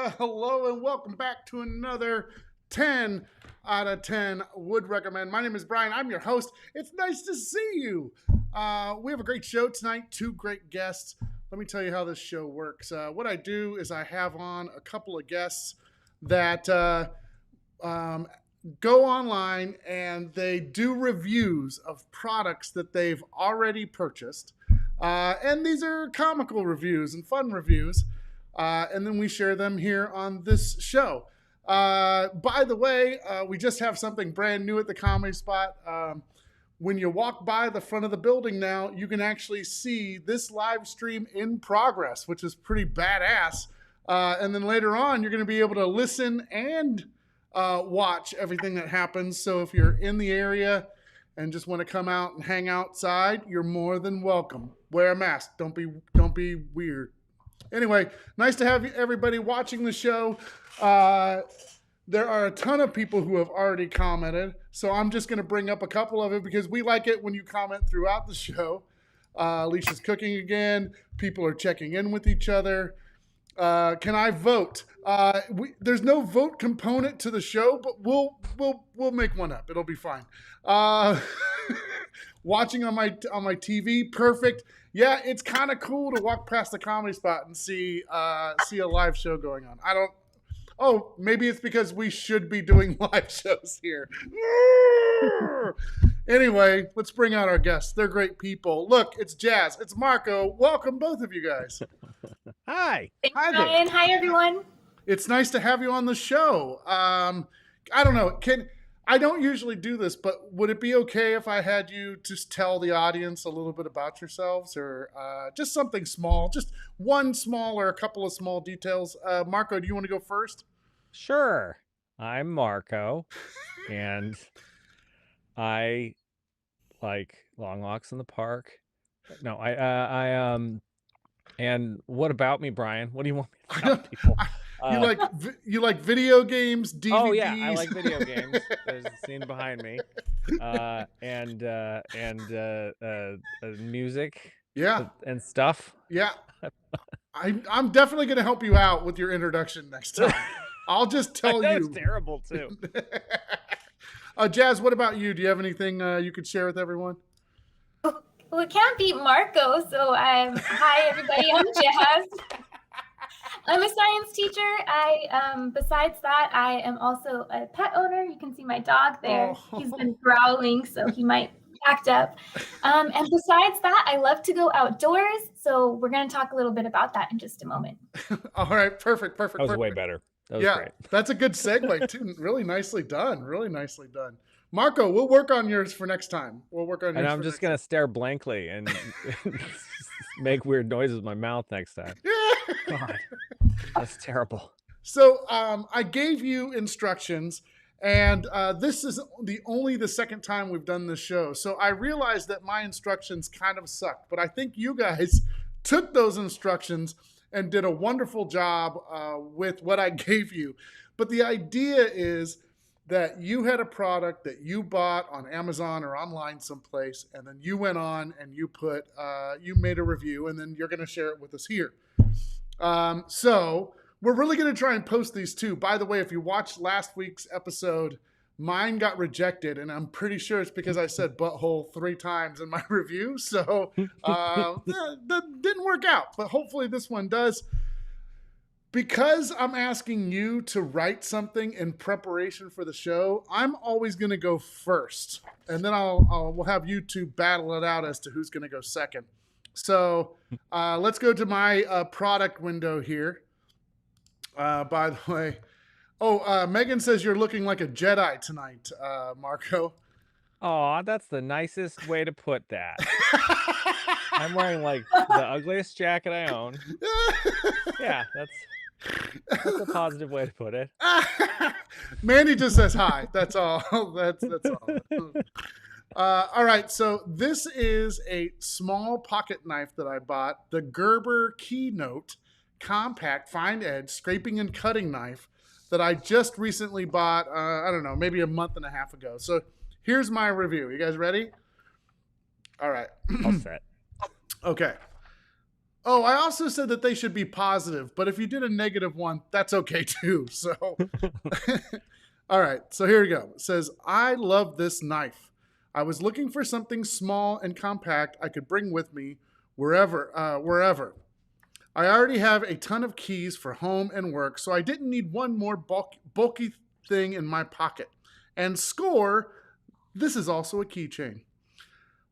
Hello and welcome back to another 10 out of 10 would recommend. My name is Brian. I'm your host. It's nice to see you. We have a great show tonight, two great guests. Let me tell you how this show works. What I do is I have on a couple of guests that go online and they do reviews of products that they've already purchased. And these are comical reviews and fun reviews. And then we share them here on this show. By the way, we just have something brand new at the Comedy Spot. When you walk by the front of the building now, you can actually see this live stream in progress, which is pretty badass. And then later on, you're going to be able to listen and watch everything that happens. So if you're in the area and just want to come out and hang outside, you're more than welcome. Wear a mask. Don't be weird. Anyway, nice to have everybody watching the show. There are a ton of people who have already commented, so I'm just going to bring up a couple of it because we like it when you comment throughout the show. Alicia's cooking again. People are checking in with each other. Can I vote? There's no vote component to the show, but we'll make one up. It'll be fine. Watching on my TV, perfect. Yeah, it's kind of cool to walk past the Comedy Spot and see a live show going on. Oh, maybe it's because we should be doing live shows here. Anyway, let's bring out our guests. They're great people. Look, it's Jazz. It's Marco. Welcome, both of you guys. Hi. Thanks, Hi Brian. there. Hi, everyone. It's nice to have you on the show. I don't know. I don't usually do this, but would it be okay if I had you just tell the audience a little bit about yourselves or just something small, just one small or a couple of small details? Marco, do you want to go first? Sure. I'm Marco, and I like long walks in the park. No, and what about me, Brian? What do you want me to tell people? You like video games, DVDs? Oh yeah, I like video games. There's a scene behind me, and music. Yeah, and stuff. Yeah, I'm definitely going to help you out with your introduction next time. I'll just tell you. It's terrible too. Jazz, what about you? Do you have anything you could share with everyone? Well, it can't beat Marco, so hi, everybody. I'm Jazz. I'm a science teacher. Besides that, I am also a pet owner. You can see my dog there. Oh. He's been growling, so he might act up. And besides that, I love to go outdoors. So we're going to talk a little bit about that in just a moment. All right, perfect. That was way better. That was great. That's a good segue too. Really nicely done. Marco, we'll work on yours for next time. And I'm just going to stare blankly and make weird noises with my mouth next time. God, that's terrible. So I gave you instructions, and this is only the second time we've done this show. So I realized that my instructions kind of sucked, but I think you guys took those instructions and did a wonderful job with what I gave you. But the idea is that you had a product that you bought on Amazon or online someplace, and then you went on and you made a review, and then you're going to share it with us here. So we're really going to try and post these too. By the way, if you watched last week's episode, mine got rejected, and I'm pretty sure it's because I said butthole 3 times in my review. So that didn't work out, but hopefully this one does. Because I'm asking you to write something in preparation for the show, I'm always going to go first, and then we'll have you two battle it out as to who's going to go second. So let's go to my product window here. By the way, Megan says you're looking like a Jedi tonight, Marco. Oh, that's the nicest way to put that. I'm wearing like the ugliest jacket I own. Yeah, that's a positive way to put it. Mandy just says hi. That's all. That's all. All right, so this is a small pocket knife that I bought, the Gerber Keynote Compact Fine Edge Scraping and Cutting Knife that I just recently bought, I don't know, maybe a month and a half ago. So here's my review. You guys ready? All right. All set. Okay. Oh, I also said that they should be positive, but if you did a negative one, that's okay too. So, all right. So here we go. It says, I love this knife. I was looking for something small and compact I could bring with me wherever. I already have a ton of keys for home and work, so I didn't need one more bulky thing in my pocket. And score, this is also a keychain.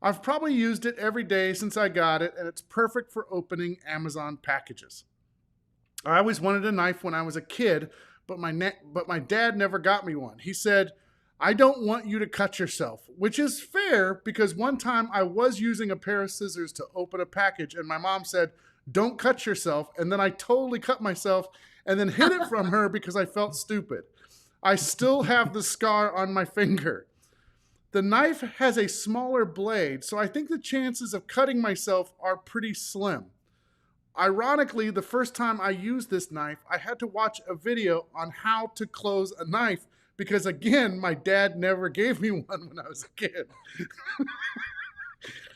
I've probably used it every day since I got it, and it's perfect for opening Amazon packages. I always wanted a knife when I was a kid, but my dad never got me one. He said, I don't want you to cut yourself, which is fair because one time I was using a pair of scissors to open a package, and my mom said, don't cut yourself, and then I totally cut myself and then hid it from her because I felt stupid. I still have the scar on my finger. The knife has a smaller blade, so I think the chances of cutting myself are pretty slim. Ironically, the first time I used this knife, I had to watch a video on how to close a knife because, again, my dad never gave me one when I was a kid.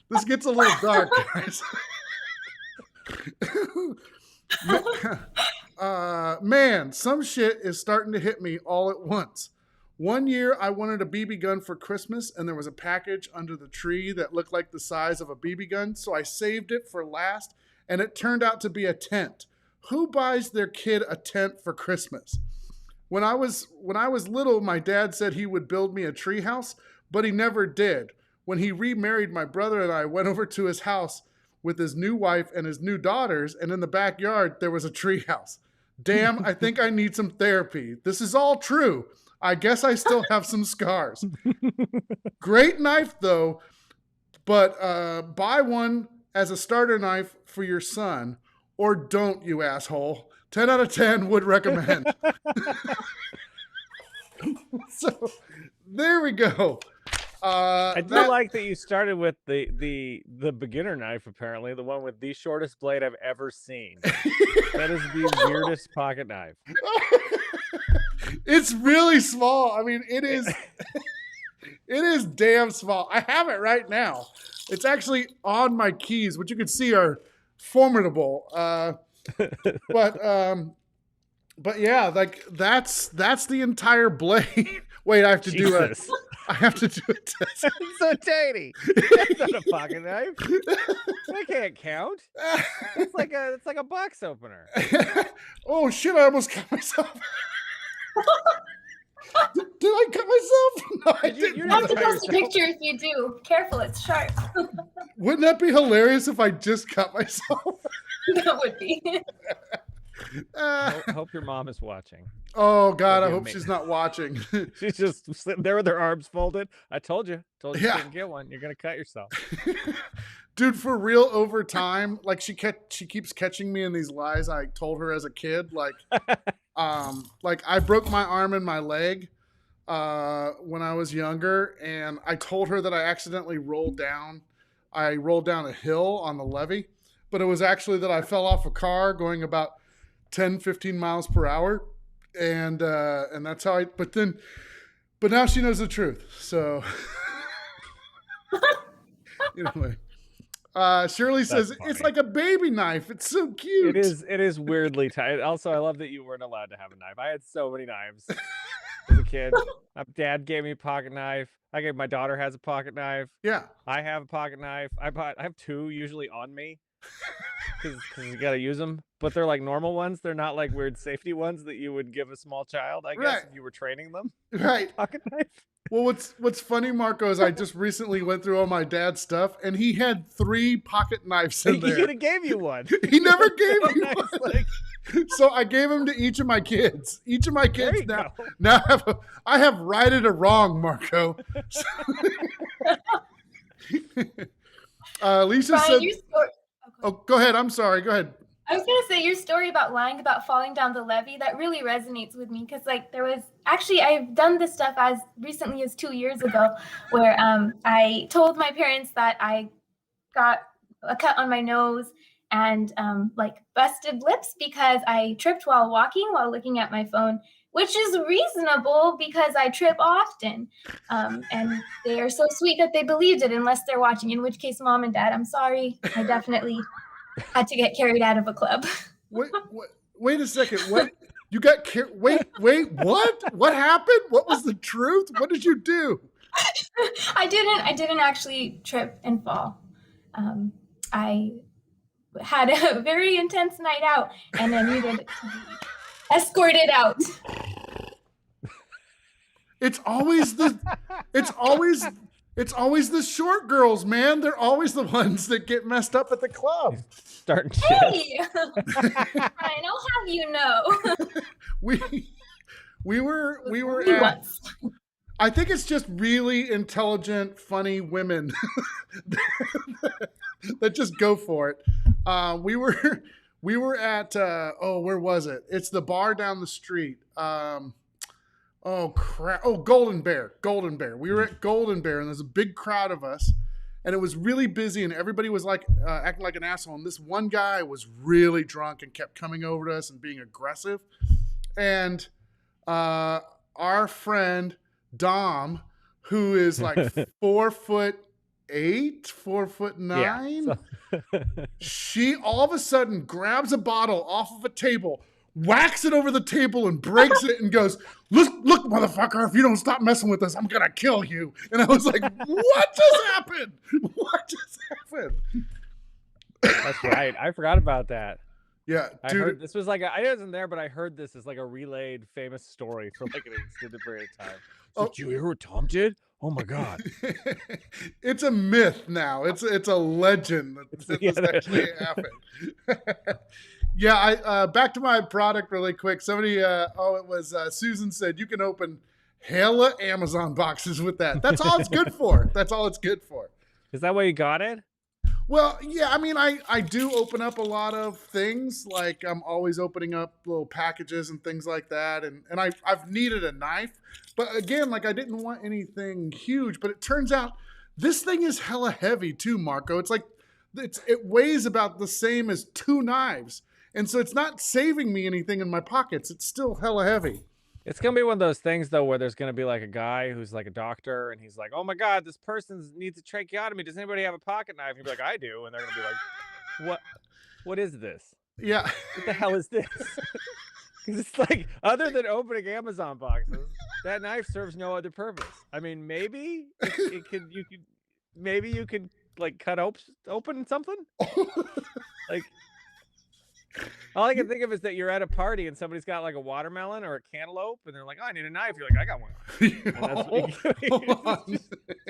This gets a little dark, guys. Man, some shit is starting to hit me all at once. One year, I wanted a BB gun for Christmas, and there was a package under the tree that looked like the size of a BB gun, so I saved it for last, and it turned out to be a tent. Who buys their kid a tent for Christmas? When I was little, my dad said he would build me a tree house, but he never did. When he remarried, my brother and I went over to his house with his new wife and his new daughters, and in the backyard, there was a tree house. Damn, I think I need some therapy. This is all true. I guess I still have some scars. Great knife, though, but buy one as a starter knife for your son, or don't, you asshole. 10 out of 10 would recommend. So, there we go. I do like that you started with the beginner knife, apparently, the one with the shortest blade I've ever seen. That is the weirdest pocket knife. It's really small. I mean, it is it is damn small. I have it right now. It's actually on my keys, which you can see are formidable. But yeah, like that's the entire blade. Wait, I have to do it. I have to do it. It's so tiny. That's not a pocket knife. I can't count. It's like a box opener. Oh shit! I almost cut myself. Did I cut myself? No, I didn't. You have to post a picture if you do. Careful, it's sharp. Wouldn't that be hilarious if I just cut myself? That would be. I hope your mom is watching. Oh God, I hope she's not watching. She's just sitting there with her arms folded. I told you you Yeah. couldn't get one. You're gonna cut yourself. Dude, for real, over time, like she keeps catching me in these lies I told her as a kid. Like I broke my arm and my leg when I was younger, and I told her that I accidentally rolled down a hill on the levee, but it was actually that I fell off a car going about 10, 15 miles per hour. And that's how but now she knows the truth. So anyway, Shirley says it's like a baby knife. It's so cute. It is weirdly tight. Also, I love that you weren't allowed to have a knife. I had so many knives as a kid. My dad gave me a pocket knife. My daughter has a pocket knife. Yeah. I have a pocket knife. I have two usually on me. Because you gotta use them, but they're like normal ones. They're not like weird safety ones that you would give a small child, I guess, if you were training them. Right. Pocket knife. Well, what's funny, Marco, is I just recently went through all my dad's stuff, and he had 3 pocket knives in there. He could have gave you one. He never gave me one. So I gave him to each of my kids. Each of my kids now I have righted a wrong, Marco. Lisa Brian, said. Oh, go ahead. I'm sorry. Go ahead. I was going to say your story about lying about falling down the levee, that really resonates with me because I've done this stuff as recently as 2 years ago where I told my parents that I got a cut on my nose and busted lips because I tripped while walking while looking at my phone, which is reasonable because I trip often. And they are so sweet that they believed it unless they're watching, in which case, Mom and Dad, I'm sorry. I definitely had to get carried out of a club. Wait a second. What? You got wait, what? What happened? What was the truth? What did you do? I didn't actually trip and fall. I had a very intense night out and I needed to be escorted out. It's always the short girls, man. They're always the ones that get messed up at the club. Starting shit. Hey, Brian, I'll have you know. we were Only at, once. I think it's just really intelligent, funny women that just go for it. We were at where was it? It's the bar down the street. Oh crap! Oh, Golden Bear. We were at Golden Bear, and there's a big crowd of us, and it was really busy, and everybody was like acting like an asshole. And this one guy was really drunk and kept coming over to us and being aggressive. And our friend Dom, who is like 4'8", 4'9", Yeah. she all of a sudden grabs a bottle off of a table, whacks it over the table and breaks it and goes, look, motherfucker, if you don't stop messing with us, I'm going to kill you. And I was like, what just happened? What just happened? That's right. I forgot about that. Yeah, I heard this was like, I wasn't there, but I heard this as like a relayed famous story for like an extended period of time. So did you hear what Tom did? Oh my God. It's a myth now. It's a legend that this actually happened. Yeah, I back to my product really quick. Somebody, it was Susan said you can open hella Amazon boxes with that. That's all it's good for. That's all it's good for. Is that why you got it? Well, yeah, I mean, I do open up a lot of things. Like I'm always opening up little packages and things like that. And I've needed a knife. But again, like I didn't want anything huge. But it turns out this thing is hella heavy too, Marco. It's like it weighs about the same as 2 knives. And so it's not saving me anything in my pockets. It's still hella heavy. It's going to be one of those things, though, where there's going to be like a guy who's like a doctor and he's like, oh my God, this person needs a tracheotomy. Does anybody have a pocket knife? And you'll be like, I do. And they're going to be like, what is this? Yeah. What the hell is this? Because it's like, other than opening Amazon boxes, that knife serves no other purpose. I mean, maybe you could like cut open something. Like, all I can think of is that you're at a party and somebody's got like a watermelon or a cantaloupe and they're like, oh, I need a knife. You're like, I got one.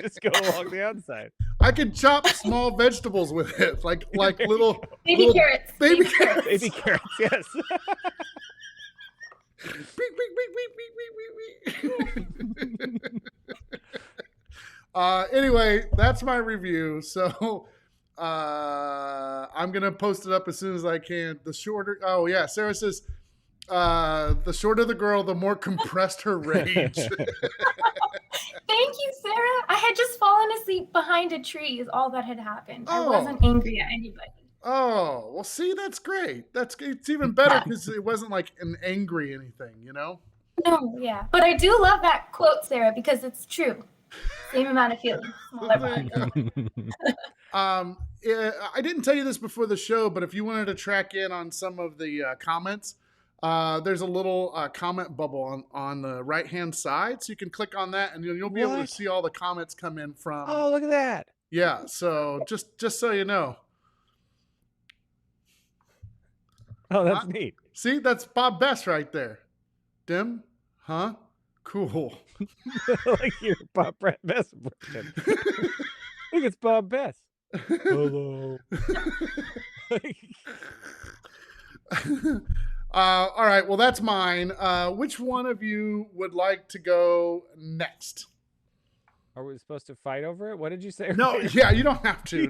Just go along the outside. I can chop small vegetables with it, like little baby carrots. Baby carrots. Baby carrots, yes. Anyway, that's my review. So I'm gonna post it up as soon as I can. The shorter, Sarah says, the shorter the girl, the more compressed her rage. Thank you, Sarah. I had just fallen asleep behind a tree is all that had happened. I wasn't angry at anybody. Oh, well, see, that's great. It's even better because it wasn't like an angry anything, you know? No, yeah. But I do love that quote, Sarah, because it's true. Same amount of feelings. I didn't tell you this before the show, but if you wanted to track in on some of the comments, there's a little comment bubble on the right-hand side. So you can click on that and you'll be able to see all the comments come in from. Oh, look at that. Yeah. So just so you know. Oh, that's neat. See, that's Bob Bess right there. Dim? Huh? Cool. Like your Bob Bess impression. Look, it's Bob Bess. Hello. All right. Well, that's mine. Which one of you would like to go next? Are we supposed to fight over it? What did you say? No, yeah, you don't have to.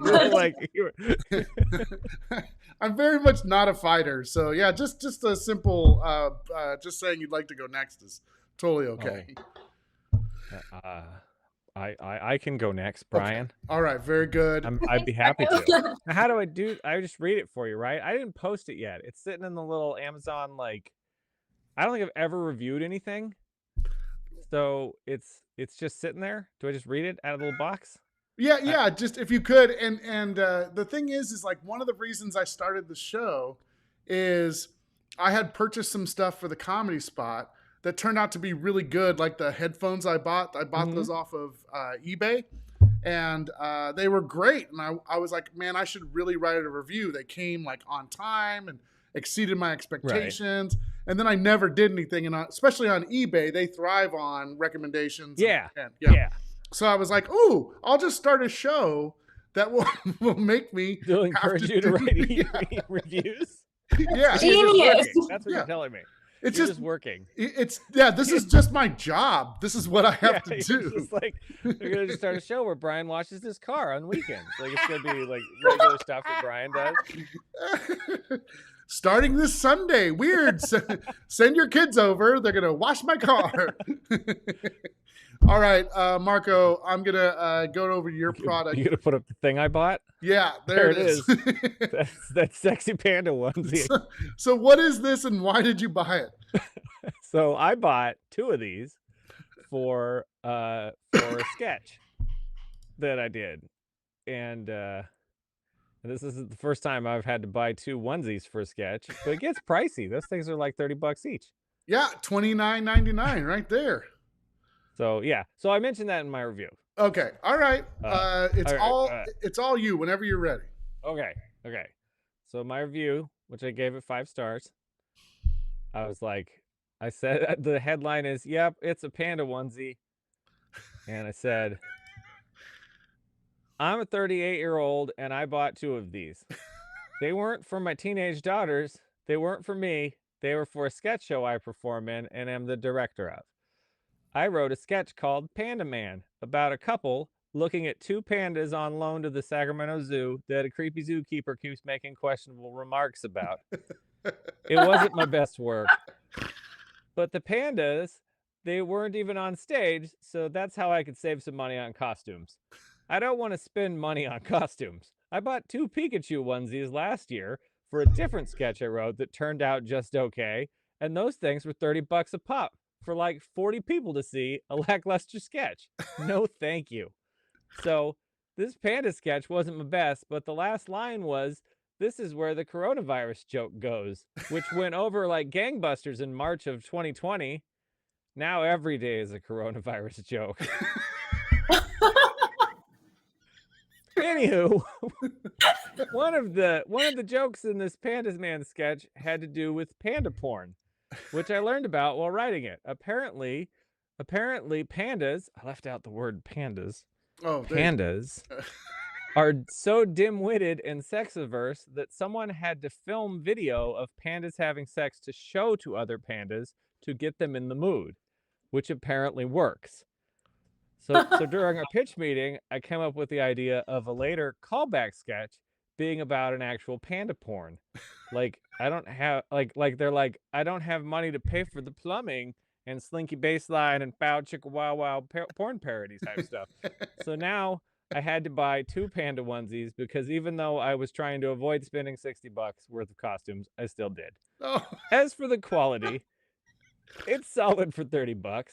I'm very much not a fighter, so yeah, just a simple, just saying you'd like to go next is totally okay. I can go next, Brian. Okay. All right, very good. I'd be happy to. How do I do? I just read it for you, right? I didn't post it yet. It's sitting in the little Amazon. Like, I don't think I've ever reviewed anything, so it's just sitting there. Do I just read it out of the little box? Yeah. Just if you could, and the thing is like one of the reasons I started the show is I had purchased some stuff for the comedy spot that turned out to be really good. Like the headphones I bought those off of eBay, and they were great. And I was like, man, I should really write a review. They came like on time and exceeded my expectations. Right. And then I never did anything. And especially on eBay, they thrive on recommendations. Yeah. Yeah. So I was like, ooh, I'll just start a show that will make me. They'll encourage you to write reviews. Yeah. Genius. That's what you're telling me. It's just working. This is just my job. This is what I have to do. It's like we're gonna just start a show where Brian washes his car on weekends. Like it's gonna be like regular stuff that Brian does. Starting this Sunday. Weird. Send your kids over. They're gonna wash my car. All right, Marco, I'm gonna go over your product. You gonna put up the thing I bought? Yeah, there it is. That's sexy panda onesie. So what is this, and why did you buy it? So I bought 2 of these for a sketch that I did, and this isn't the first time I've had to buy 2 onesies for a sketch, but it gets pricey. Those things are like $30 each. Yeah, $29.99 right there. So yeah, so I mentioned that in my review. Okay, all right. It's all you. Whenever you're ready. Okay. So my review, which I gave it 5 stars, I said the headline is, "Yep, it's a panda onesie," and I said, "I'm a 38-year-old and I bought 2 of these. They weren't for my teenage daughters. They weren't for me. They were for a sketch show I perform in and am the director of. I wrote a sketch called Panda Man about a couple looking at 2 pandas on loan to the Sacramento Zoo that a creepy zookeeper keeps making questionable remarks about. It wasn't my best work. But the pandas, they weren't even on stage, so that's how I could save some money on costumes. I don't want to spend money on costumes. I bought 2 Pikachu onesies last year for a different sketch I wrote that turned out just okay, and those things were $30 a pop. For like 40 people to see a lackluster sketch. No, thank you. So this panda sketch wasn't my best, but the last line was, "This is where the coronavirus joke goes," which went over like gangbusters in March of 2020. Now every day is a coronavirus joke. Anywho, one of the jokes in this Pandas Man sketch had to do with panda porn, which I learned about while writing it. Apparently pandas, I left out the word pandas. Pandas are so dim-witted and sex-averse that someone had to film video of pandas having sex to show to other pandas to get them in the mood, which apparently works. So during our pitch meeting, I came up with the idea of a later callback sketch being about an actual panda porn. Like I don't have they're like, "I don't have money to pay for the plumbing," and slinky baseline and bow chicka wow wow porn parody type stuff. So now I had to buy 2 panda onesies because even though I was trying to avoid spending $60 worth of costumes, I still did. Oh. As for the quality, it's solid for $30,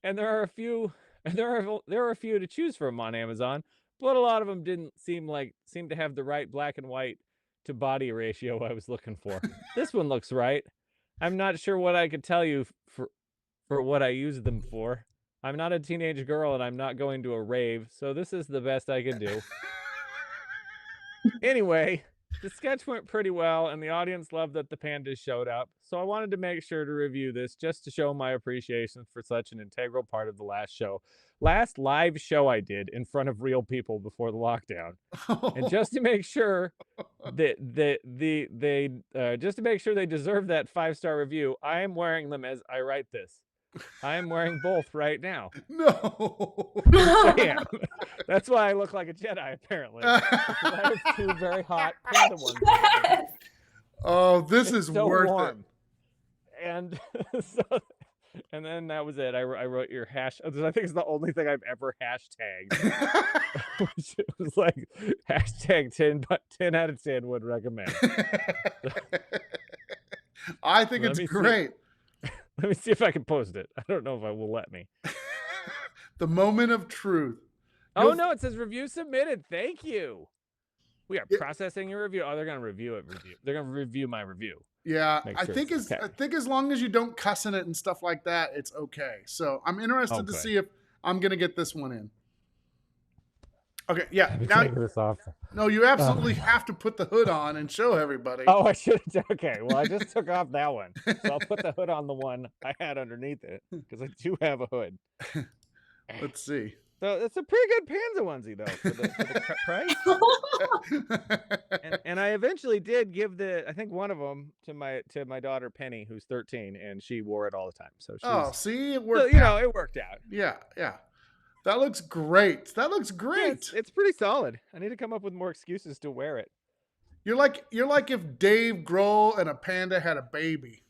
and there are a few to choose from on Amazon. But a lot of them didn't seem to have the right black and white to body ratio I was looking for. This one looks right. I'm not sure what I could tell you for what I use them for. I'm not a teenage girl and I'm not going to a rave, so this is the best I can do. Anyway, the sketch went pretty well and the audience loved that the pandas showed up, so I wanted to make sure to review this just to show my appreciation for such an integral part of the last live show I did in front of real people before the lockdown. And just to make sure that they deserve that 5-star review, I am wearing them as I write this. I am wearing both right now. No. I am. That's why I look like a Jedi, apparently. I have 2 very hot panda ones. Yes. Oh, this is so worth warm. And and then that was it. I wrote your hash. I think it's the only thing I've ever hashtagged. Which was like hashtag 10 out of 10 would recommend. I think it's great. Let me see if I can post it. I don't know if I will let me. The moment of truth. Oh, no, it says review submitted. Thank you. We are processing your review. Oh, they're going to review it. They're going to review my review. Yeah, I think as long as you don't cuss in it and stuff like that, it's okay. So I'm interested to see if I'm going to get this one in. Okay, yeah. Now, take this off. No, you absolutely have to put the hood on and show everybody. Oh, I should have. Okay, well, I just took off that one. So I'll put the hood on the one I had underneath it because I do have a hood. Let's see. So it's a pretty good Panda onesie, though, for the price. and I eventually did give I think one of them to my daughter Penny, who's 13, and she wore it all the time. So see, it worked. So, it worked out. Yeah. That looks great. Yeah, it's pretty solid. I need to come up with more excuses to wear it. You're like if Dave Grohl and a panda had a baby.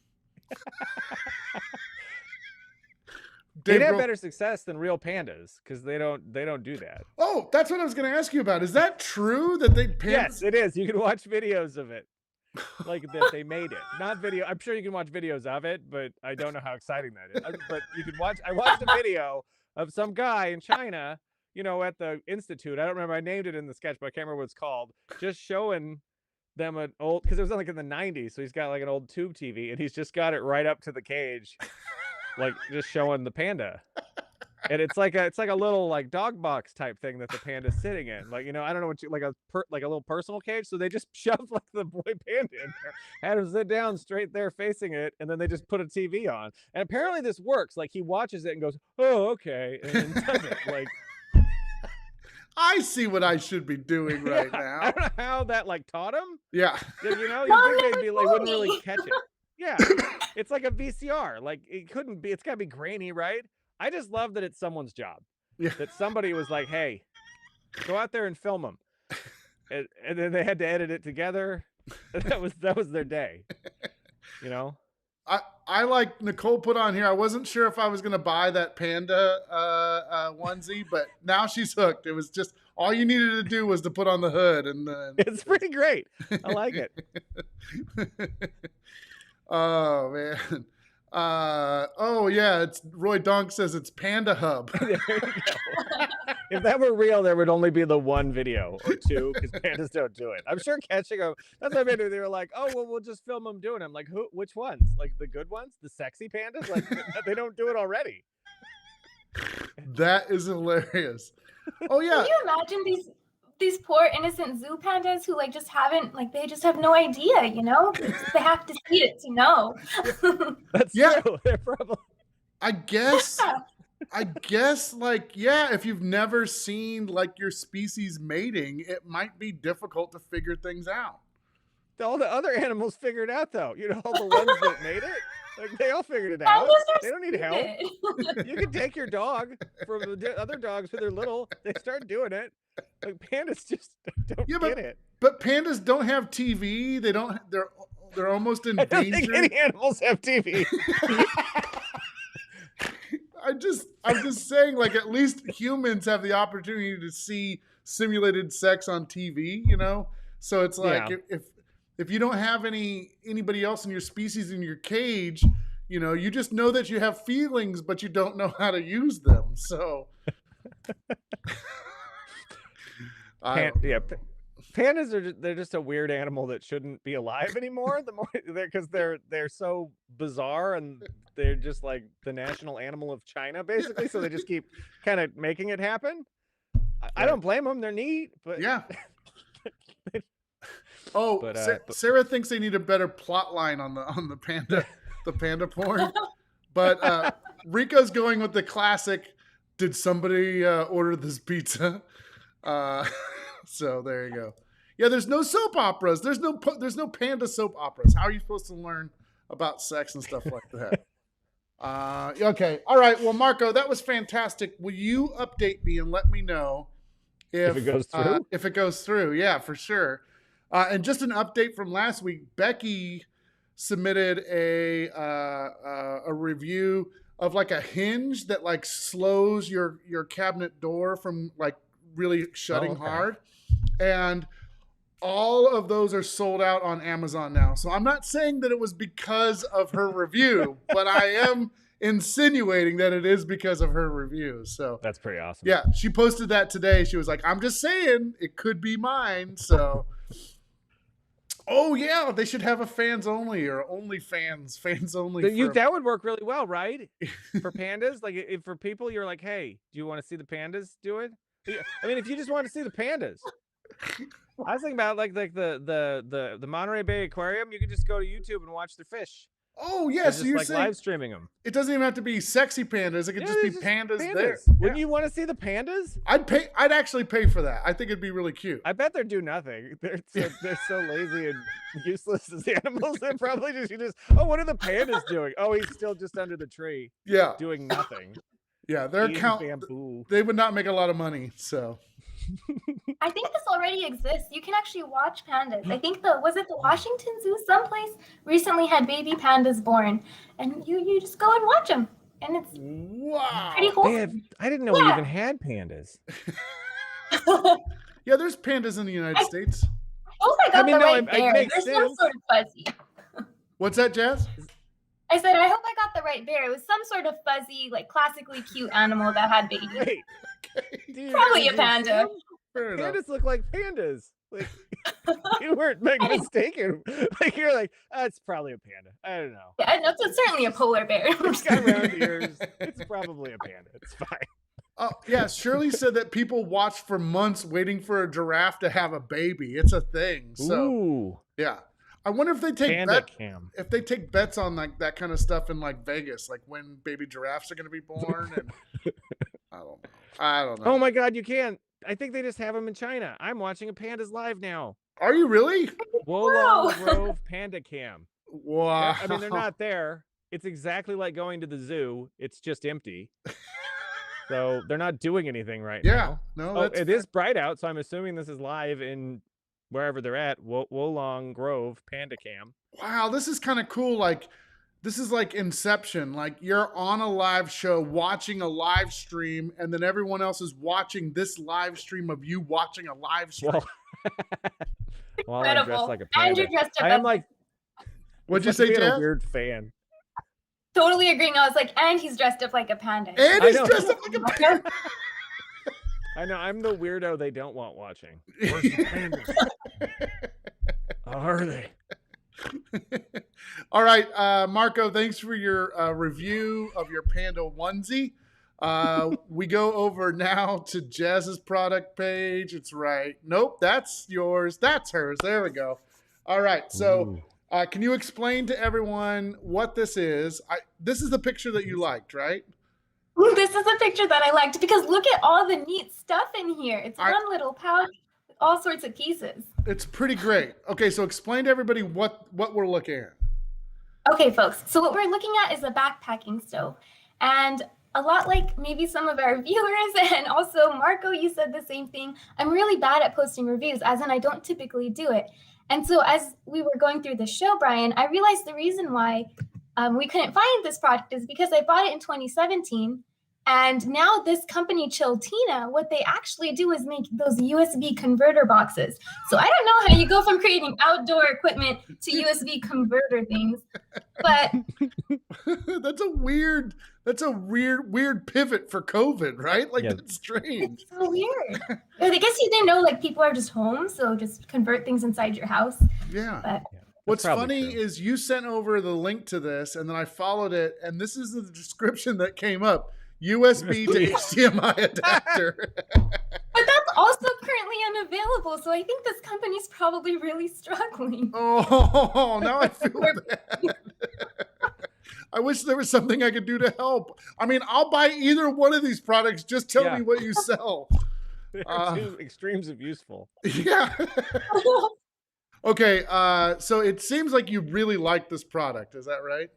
They'd have better success than real pandas because they don't do that. Oh, that's what I was going to ask you about. Is that true that pandas? Yes, it is. You can watch videos of it, like that they made it. Not video. I'm sure you can watch videos of it, but I don't know how exciting that is. But you can watch. I watched a video of some guy in China, at the institute. I don't remember. I named it in the sketch, but I can't remember what it's called. Just showing them an old, because it was like in the 90s. So he's got like an old tube TV, and he's just got it right up to the cage. Like just showing the panda, and it's like a little like dog box type thing that the panda's sitting in. Like I don't know what like a little personal cage. So they just shoved like the boy panda in there, had him sit down straight there facing it, and then they just put a TV on. And apparently this works. Like he watches it and goes, "Oh, okay," and then does it. Like I see what I should be doing right now. I don't know how that like taught him. Yeah, you think they'd be like wouldn't really catch it. Yeah, it's like a VCR. Like it couldn't be. It's got to be grainy, right? I just love that it's someone's job. Yeah. That somebody was like, "Hey, go out there and film them," and then they had to edit it together. That was their day. I like Nicole put on here. I wasn't sure if I was going to buy that panda onesie, but now she's hooked. It was just all you needed to do was to put on the hood, and it's pretty great. I like it. Oh man. Oh yeah, it's Roy Donk says it's Panda Hub. There you go. If that were real, there would only be the one video or two because pandas don't do it. I'm sure catching them. That's what I mean. They were like, "Oh well, we'll just film them doing them." Like, who? Which ones? Like the good ones, the sexy pandas? Like they don't do it already. That is hilarious. Oh yeah. Can you imagine these poor innocent zoo pandas who like just haven't they just have no idea, they have to see it to know. That's true. They're probably. I guess if you've never seen like your species mating, it might be difficult to figure things out. All the other animals figured out though. All the ones that made it. Like they all figured it out. They don't need help. You can take your dog from the other dogs when they're little. They start doing it. Like pandas just don't get it. But pandas don't have TV. They're almost in danger. I don't think any animals have TV. I'm just saying, like at least humans have the opportunity to see simulated sex on TV. So it's like if you don't have anybody else in your species in your cage, you just know that you have feelings, but you don't know how to use them. So, pandas they're just a weird animal that shouldn't be alive anymore. The more because they're so bizarre and they're just like the national animal of China, basically. So they just keep kind of making it happen. I don't blame them. They're neat, but yeah. Sarah thinks they need a better plot line on the panda porn. But Rico's going with the classic, did somebody order this pizza? So there you go. Yeah, there's no soap operas. There's no panda soap operas. How are you supposed to learn about sex and stuff like that? Okay. All right. Well, Marco, that was fantastic. Will you update me and let me know if it goes through? Yeah, for sure. And just an update from last week, Becky submitted a review of like a hinge that like slows your cabinet door from like really shutting hard. And all of those are sold out on Amazon now. So I'm not saying that it was because of her review, but I am insinuating that it is because of her reviews. So That's pretty awesome. yeah, she posted that today. She was like, I'm just saying it could be mine. So, oh yeah, they should have a fans only or only fans only. That would work really well, right? For pandas, like if for people, you're like, hey, do you want to see the pandas do it? I mean, if you just want to see the pandas, I was thinking about like the Monterey Bay Aquarium. You could just go to YouTube and watch their fish. Oh yeah, so you're like saying live streaming them. It doesn't even have to be sexy pandas. It could just be pandas there. Wouldn't you want to see the pandas? I'd actually pay for that. I think it'd be really cute. I bet they're do nothing. They're so lazy and useless as animals. They're probably what are the pandas doing? Oh, he's still just under the tree. Yeah, doing nothing. Yeah, their account. They would not make a lot of money. So. I think this already exists. You can actually watch pandas. I think was it the Washington Zoo someplace recently had baby pandas born, and you just go and watch them, and it's pretty wholesome. I didn't know we even had pandas. Yeah, there's pandas in the United States. Oh my God, the right bear. There's some sort of fuzzy. What's that, Jazz? I said, I hope I got the right bear. It was some sort of fuzzy, like classically cute animal that had babies. Wait. Probably a panda. Pandas look like pandas. Like you weren't mistaken. Like you're like, it's probably a panda. I don't know. Yeah, no, it's certainly a polar bear. It's got round ears. It's probably a panda. It's fine. Oh yeah, Shirley said that people watch for months waiting for a giraffe to have a baby. It's a thing. So yeah. I wonder if they take bets on like that kind of stuff in like Vegas, like when baby giraffes are going to be born. And I don't know. Oh my God, you can't. I think they just have them in China. I'm watching a Pandas live now. Are you really? Wolong Grove Panda Cam. Wow. I mean, they're not there. It's exactly like going to the zoo. It's just empty. So they're not doing anything right now. No, it is bright out, so I'm assuming this is live in wherever they're at, Wolong Grove Panda Cam. Wow, this is kind of cool. Like, this is like Inception. Like, you're on a live show watching a live stream, and then everyone else is watching this live stream of you watching a live stream. Well, I'm dressed like a panda. And you're dressed up. I am like, what'd you say, Jeff? A weird fan. Totally agreeing. I was like, and he's dressed up like a panda. And he's dressed up like a panda. I know, I'm the weirdo they don't want watching. Where's the pandas? How are they? All right, Marco, thanks for your review of your Panda Onesie. We go over now to Jazz's product page. It's right. Nope, that's yours. That's hers. There we go. All right, so can you explain to everyone what this is? This is the picture that you liked, right? This is a picture that I liked because look at all the neat stuff in here. It's one little pouch with all sorts of pieces. It's pretty great. Okay, so explain to everybody what we're looking at. Okay, folks. So what we're looking at is a backpacking stove. And a lot like maybe some of our viewers and also Marco, you said the same thing. I'm really bad at posting reviews, as in I don't typically do it. And so as we were going through the show, Brian, I realized the reason why we couldn't find this product is because I bought it in 2017. And now this company, Chiltina, what they actually do is make those USB converter boxes. So I don't know how you go from creating outdoor equipment to USB converter things, but that's a weird pivot for COVID, right? Like that's strange. It's so weird. I guess you didn't know like people are just home, so just convert things inside your house. Yeah. But what's funny is you sent over the link to this, and then I followed it, and this is the description that came up. USB to HDMI adapter. But that's also currently unavailable, so I think this company's probably really struggling. Oh, now I feel bad. I wish there was something I could do to help. I mean, I'll buy either one of these products. Just tell me what you sell. Two extremes of useful. Yeah. Okay, so it seems like you really like this product. Is that right?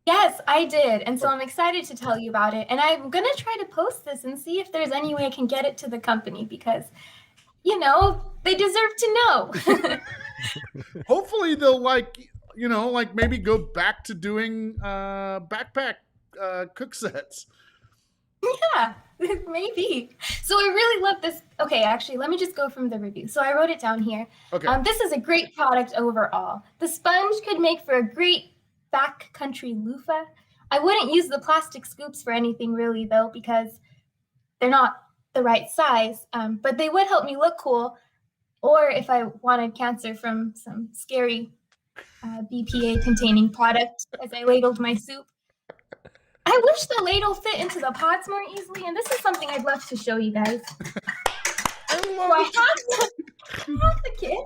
Yes, I did. And so I'm excited to tell you about it. And I'm going to try to post this and see if there's any way I can get it to the company because, you know, they deserve to know. Hopefully they'll maybe go back to doing backpack cook sets. Yeah, maybe. So I really love this. Okay, actually, let me just go from the review. So I wrote it down here. Okay. This is a great product overall. The sponge could make for a great backcountry loofah. I wouldn't use the plastic scoops for anything really though, because they're not the right size, but they would help me look cool. Or if I wanted cancer from some scary BPA containing product as I ladled my soup. I wish the ladle fit into the pots more easily, and this is something I'd love to show you guys. I have the kit,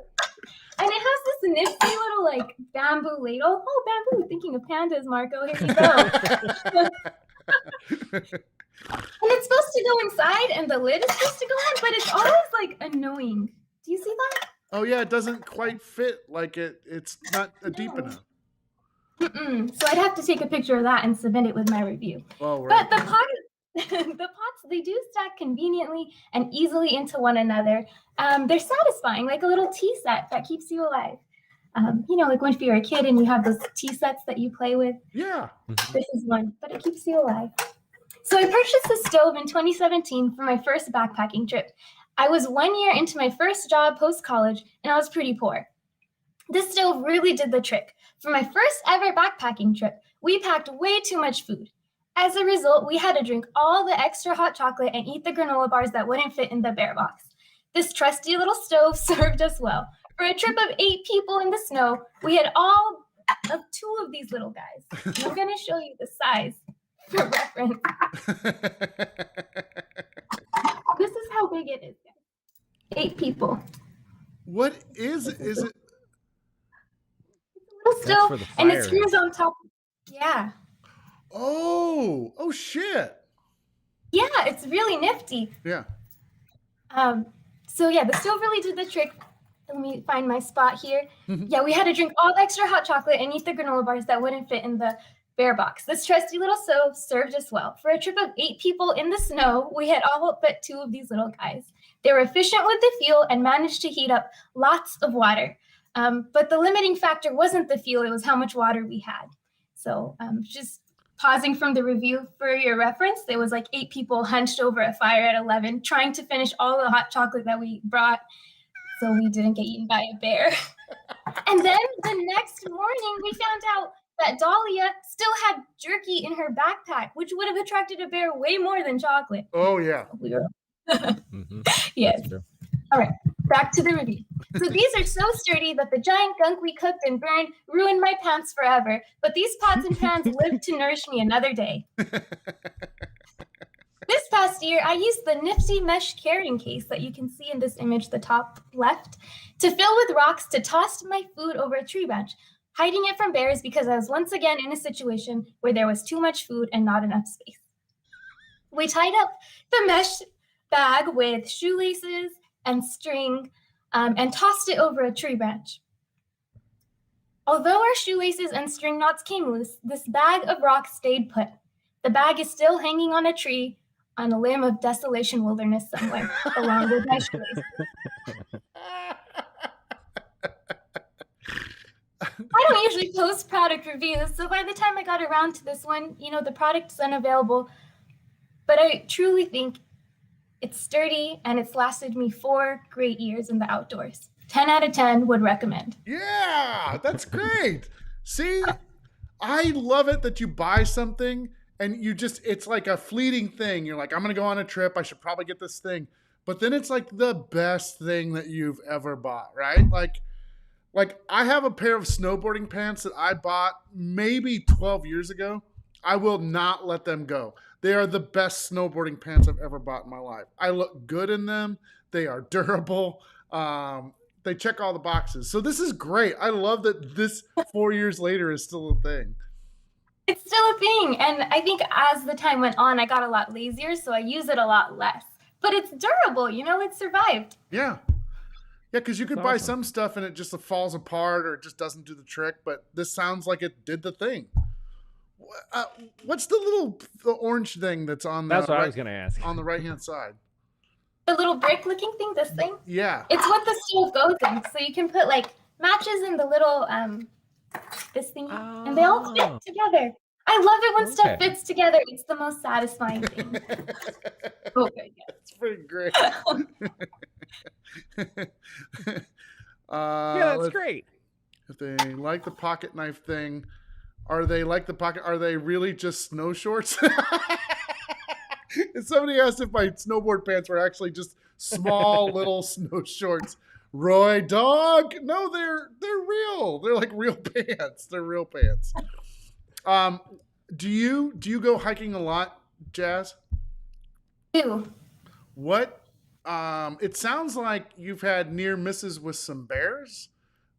and it has this nifty little like bamboo ladle. Oh, bamboo! Thinking of pandas, Marco. Here you go. And it's supposed to go inside, and the lid is supposed to go on, but it's always like annoying. Do you see that? Oh yeah, it doesn't quite fit. Like it's not deep enough. So I'd have to take a picture of that and submit it with my review. Oh, right. But the pots, they do stack conveniently and easily into one another. They're satisfying, like a little tea set that keeps you alive. You know, like when you're a kid and you have those tea sets that you play with. Yeah. This is one, but it keeps you alive. So I purchased this stove in 2017 for my first backpacking trip. I was 1 year into my first job post-college, and I was pretty poor. This stove really did the trick. For my first ever backpacking trip, we packed way too much food. As a result, we had to drink all the extra hot chocolate and eat the granola bars that wouldn't fit in the bear box. This trusty little stove served us well. For a trip of 8 people in the snow, we had all of 2 of these little guys. I'm going to show you the size for reference. This is how big it is, guys. 8 people. What is it? It's a little stove, and it screws on top. Yeah. Oh shit. Yeah, it's really nifty. Yeah. So yeah, the stove really did the trick. Let me find my spot here. Yeah, we had to drink all the extra hot chocolate and eat the granola bars that wouldn't fit in the bear box. This trusty little stove served us well. For a trip of 8 people in the snow, we had all but 2 of these little guys. They were efficient with the fuel and managed to heat up lots of water. But the limiting factor wasn't the fuel, it was how much water we had. So just pausing from the review for your reference, there was like 8 people hunched over a fire at 11 trying to finish all the hot chocolate that we brought so we didn't get eaten by a bear. And then the next morning, we found out that Dahlia still had jerky in her backpack, which would have attracted a bear way more than chocolate. Oh, yeah. Yes. All right, back to the review. So these are so sturdy that the giant gunk we cooked and burned ruined my pants forever, but these pots and pans lived to nourish me another day. This past year, I used the nifty mesh carrying case that you can see in this image, the top left, to fill with rocks to toss my food over a tree branch, hiding it from bears because I was once again in a situation where there was too much food and not enough space. We tied up the mesh bag with shoelaces and string and tossed it over a tree branch. Although our shoelaces and string knots came loose, this bag of rocks stayed put. The bag is still hanging on a tree on a limb of desolation wilderness somewhere, along with my shoelaces. I don't usually post product reviews, so by the time I got around to this one, you know, the product's unavailable. But I truly think it's sturdy and it's lasted me 4 great years in the outdoors. 10 out of 10 would recommend. Yeah, that's great. See, I love it that you buy something and you just, it's like a fleeting thing. You're like, I'm going to go on a trip. I should probably get this thing. But then it's like the best thing that you've ever bought, right? Like I have a pair of snowboarding pants that I bought maybe 12 years ago. I will not let them go. They are the best snowboarding pants I've ever bought in my life. I look good in them. They are durable. They check all the boxes. So this is great. I love that this 4 years later is still a thing. It's still a thing. And I think as the time went on, I got a lot lazier, so I use it a lot less. But it's durable, you know, it survived. Yeah. Yeah, because you could buy some stuff and it just falls apart or it just doesn't do the trick. But this sounds like it did the thing. What's the orange thing that's on the That's what I was going to ask. On the right-hand side? The little brick-looking thing, this thing? Yeah. It's what the stove goes in. So you can put, like, matches in the little, this thing, and they all fit together. I love it when stuff fits together. It's the most satisfying thing. Okay, yeah. That's pretty great. Yeah, that's great. If they like the pocket knife thing, Are they like the pocket? Are they really just snow shorts? And somebody asked if my snowboard pants were actually just small little snow shorts. Roy, dog? No, they're real. They're like real pants. They're real pants. Do you go hiking a lot, Jazz? Ew. What? It sounds like you've had near misses with some bears.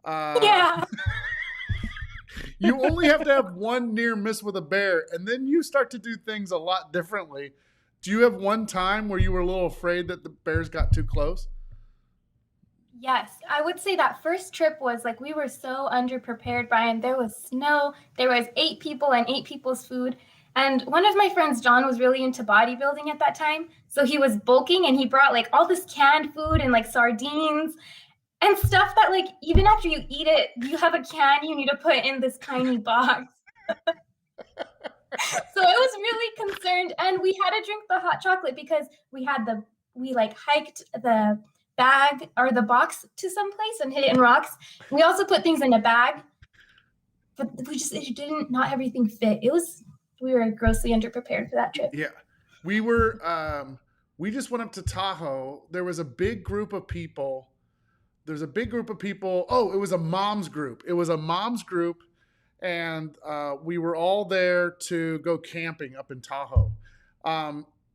Yeah. You only have to have one near miss with a bear, and then you start to do things a lot differently. Do you have one time where you were a little afraid that the bears got too close? Yes, I would say that first trip was like we were so underprepared, Brian. There was snow, there was 8 people and 8 people's food. And one of my friends, John, was really into bodybuilding at that time. So he was bulking and he brought like all this canned food and like sardines and stuff that like even after you eat it, you have a can you need to put in this tiny box. So I was really concerned, and we had to drink the hot chocolate because we like hiked the bag or the box to some place and hid it in rocks. We also put things in a bag, but it didn't, not everything fit. We were grossly underprepared for that trip. Yeah. We were, we just went up to Tahoe. There was a big group of people. Oh, it was a mom's group. And we were all there to go camping up in Tahoe.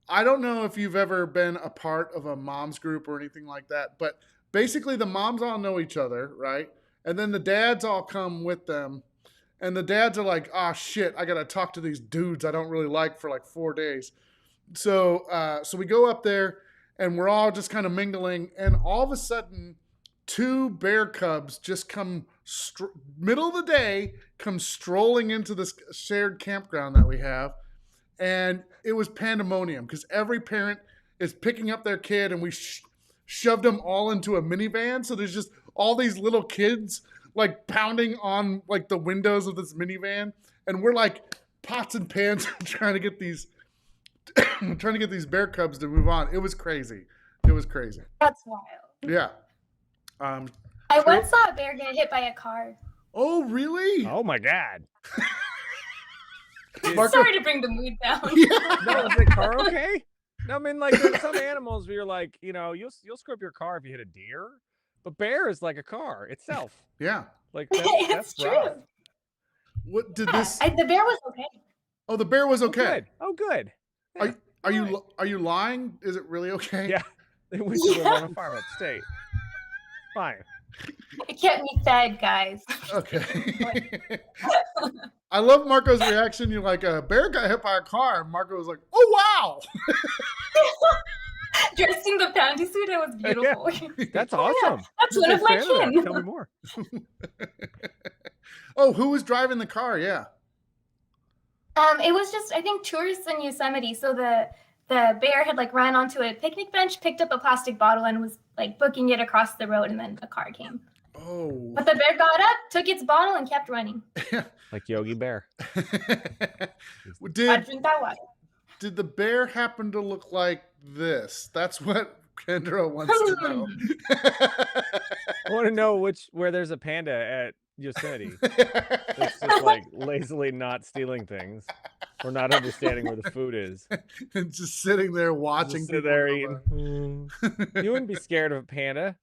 I don't know if you've ever been a part of a mom's group or anything like that, but basically the moms all know each other, right? And then the dads all come with them. And the dads are like, "Ah, shit, I got to talk to these dudes I don't really like for like 4 days." So we go up there and we're all just kind of mingling. And all of a sudden, 2 bear cubs just come middle of the day, come strolling into this shared campground that we have. And it was pandemonium because every parent is picking up their kid, and we shoved them all into a minivan. So there's just all these little kids like pounding on like the windows of this minivan, and we're like pots and pans trying to get these bear cubs to move on. It was crazy. That's wild. Yeah. I once saw a bear get hit by a car. Oh, really? Oh my God. Sorry to bring the mood down. Yeah. No, is the car okay? No, I mean, like, there's some animals where you're like, you'll screw up your car if you hit a deer, but bear is like a car itself. Yeah. Like It's true. rough. What did this? The bear was okay. Oh, the bear was okay. Oh, good. Yeah, Are you lying? Is it really okay? Yeah. They went to live on a farm upstate. Fine. It kept me fed, guys. Okay. I love Marco's reaction. You're like, a bear got hit by a car. And Marco was like, oh, wow. Dressed in the panty suit, it was beautiful. Yeah. That's awesome. That's one of my kin. Tell me more. Oh, who was driving the car? Yeah. It was just, I think, tourists in Yosemite. So the bear had like ran onto a picnic bench, picked up a plastic bottle, and was like booking it across the road, and then a car came. Oh. But the bear got up, took its bottle, and kept running. Like Yogi Bear. I drink that water. Did the bear happen to look like this? That's what Kendra wants to know. I want to know where there's a panda at Yosemite. It's just like lazily not stealing things or not understanding where the food is. And just sitting there watching. Just sit there eating. You wouldn't be scared of a panda.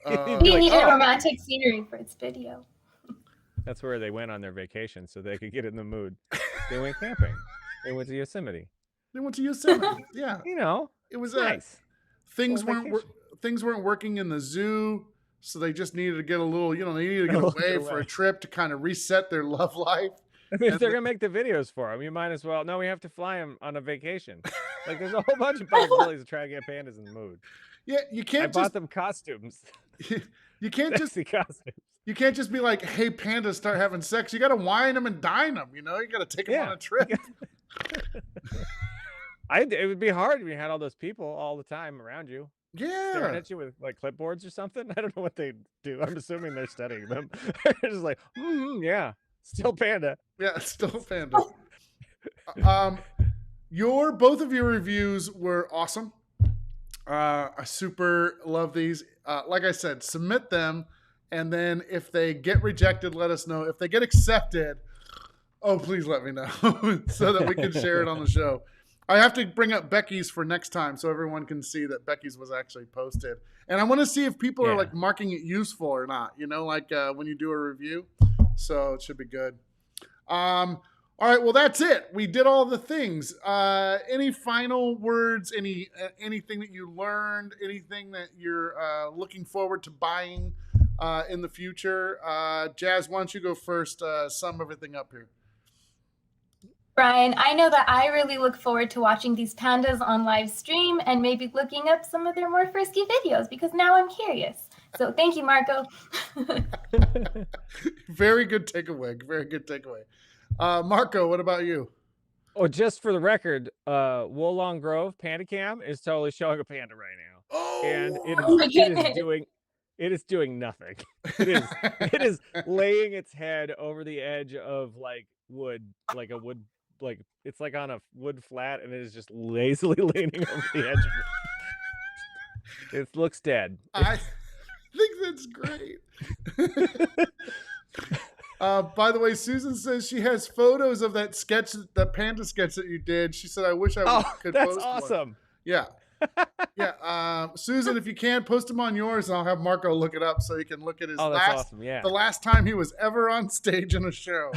We needed romantic scenery for its video. That's where they went on their vacation so they could get in the mood. They went camping. They went to Yosemite. Yeah. It was nice. Things weren't working in the zoo, so they just needed to get a little, they needed to get away for a trip to kind of reset their love life. I mean, if they're gonna make the videos for them, you might as well. No, we have to fly them on a vacation. Like, there's a whole bunch of possibilities to try to get pandas in the mood. Yeah, you can't. I bought them costumes. You can't just costumes. You can't just be like, "Hey, pandas, start having sex." You got to wine them and dine them. You got to take them on a trip. It would be hard if you had all those people all the time around you. Yeah. Staring at you with like clipboards or something. I don't know what they do. I'm assuming they're studying them. They're just like, yeah, still panda. Yeah, still panda. Both of your reviews were awesome. I super love these. Like I said, submit them And then if they get rejected, let us know. If they get accepted, oh, please let me know so that we can share it on the show. I have to bring up Becky's for next time so everyone can see that Becky's was actually posted. And I want to see if people are like marking it useful or not, like when you do a review. So it should be good. All right, well, that's it. We did all the things. Any final words, anything that you learned, anything that you're looking forward to buying in the future? Jazz, why don't you go first, sum everything up here. Brian, I know that I really look forward to watching these pandas on live stream and maybe looking up some of their more frisky videos because now I'm curious. So thank you, Marco. Very good takeaway. Very good takeaway. Marco, what about you? Oh, just for the record, Woolong Grove Panda Cam is totally showing a panda right now. Oh, and it is doing nothing. It is laying its head over the edge of like wood, like a wood, like it's like on a wood flat, and it is just lazily leaning over the edge of it. It looks dead. I think that's great. By the way, Susan says she has photos of that sketch, that panda sketch that you did. She said, I wish I could post that's awesome. One. Yeah. Yeah. Susan, if you can, post them on yours, and I'll have Marco look it up so he can look at his the last time he was ever on stage in a show.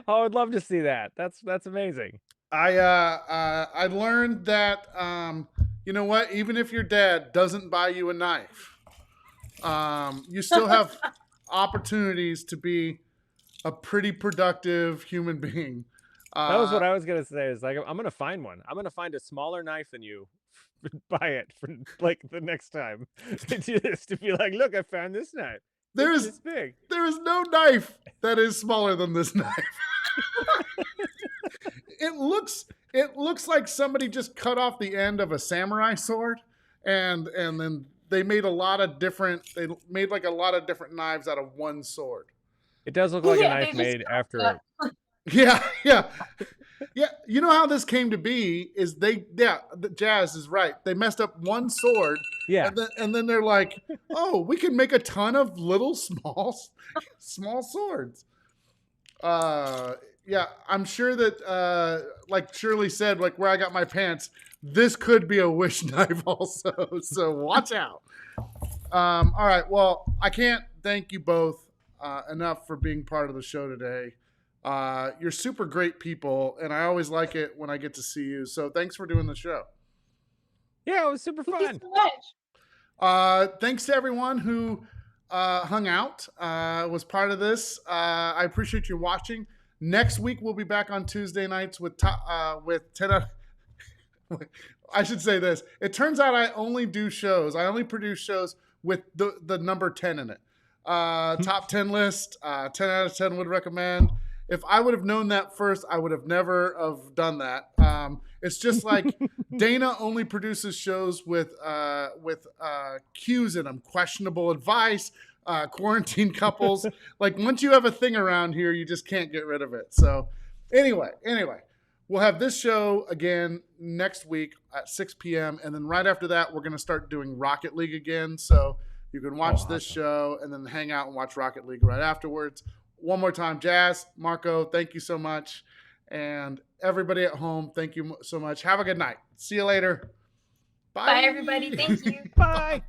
Oh, I'd love to see that. That's amazing. I learned that you know what? Even if your dad doesn't buy you a knife, you still have opportunities to be a pretty productive human being. That was what I was gonna say. Is like I'm gonna find one. I'm gonna find a smaller knife than you. Buy it for like the next time. Just to be like, look, I found this knife. It's big. There is no knife that is smaller than this knife. It looks like somebody just cut off the end of a samurai sword, and then they made a lot of different knives out of one sword. It does look like a knife made after. Yeah. You know how this came to be is Jazz is right. They messed up one sword. Yeah. And then they're like, oh, we can make a ton of little small swords. Yeah, I'm sure that like Shirley said, like where I got my pants, this could be a wish knife also. So watch out. All right. Well, I can't thank you both enough for being part of the show today. You're super great people, and I always like it when I get to see you. So thanks for doing the show. Yeah, it was super fun. Thank you so much. Thanks to everyone who hung out, was part of this. I appreciate you watching. Next week, we'll be back on Tuesday nights with 10 out. I should say this. It turns out I only produce shows with the number 10 in it. Top 10 list, 10 out of 10 would recommend. If I would have known that first, I would have never have done that. It's just like Dana only produces shows with cues in them, questionable advice, quarantine couples. Like once you have a thing around here, you just can't get rid of it. So anyway, we'll have this show again next week at 6 p.m. And then right after that, we're going to start doing Rocket League again. So you can watch this show and then hang out and watch Rocket League right afterwards. One more time, Jazz, Marco, thank you so much. And everybody at home, thank you so much. Have a good night. See you later. Bye. Bye, everybody. Thank you. Bye.